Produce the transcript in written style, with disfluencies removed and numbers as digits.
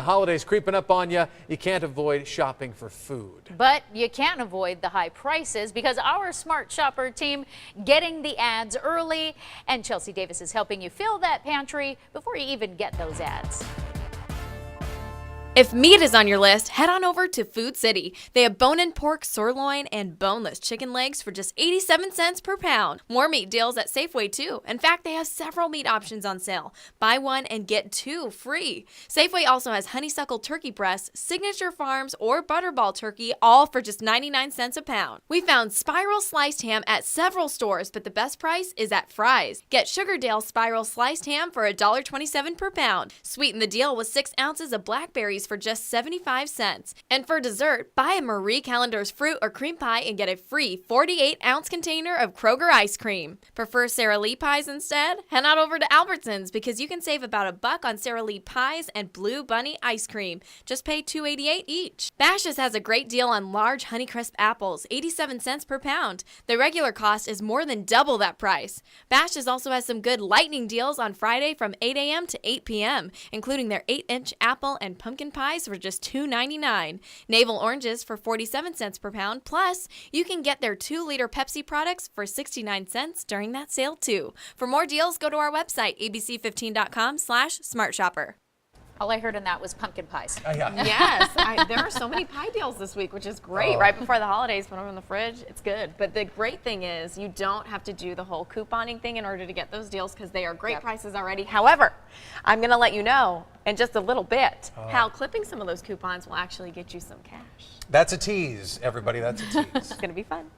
The holidays creeping up on you. You can't avoid shopping for food. But you can't avoid the high prices because our Smart Shopper team getting the ads early, and Chelsea Davis is helping you fill that pantry before you even get those ads. If meat is on your list, head on over to Food City. They have bone-in pork, sirloin, and boneless chicken legs for just 87 cents per pound. More meat deals at Safeway too. In fact, they have several meat options on sale. Buy one and get two free. Safeway also has honeysuckle turkey breasts, Signature Farms, or Butterball turkey, all for just 99 cents a pound. We found spiral sliced ham at several stores, but the best price is at Fry's. Get Sugardale spiral sliced ham for $1.27 per pound. Sweeten the deal with 6 ounces of blackberries for just 75 cents. And for dessert, buy a Marie Callender's fruit or cream pie and get a free 48-ounce container of Kroger ice cream. Prefer Sara Lee pies instead? Head on over to Albertsons because you can save about $1 on Sara Lee pies and Blue Bunny ice cream. Just pay $2.88 each. Bash's has a great deal on large Honeycrisp apples, 87 cents per pound. The regular cost is more than double that price. Bash's also has some good lightning deals on Friday from 8 a.m. to 8 p.m., including their 8-inch apple and pumpkin pies for just $2.99. Navel oranges for 47 cents per pound. Plus, you can get their 2-liter Pepsi products for 69 cents during that sale too. For more deals, go to our website, abc15.com/smartshopper. All I heard in that was pumpkin pies. Yes, there are so many pie deals this week, which is great. Right before the holidays, put them in the fridge. It's good. But the great thing is you don't have to do the whole couponing thing in order to get those deals because they are great prices already. However, I'm going to let you know in just a little bit how clipping some of those coupons will actually get you some cash. That's a tease, everybody. That's a tease. It's going to be fun.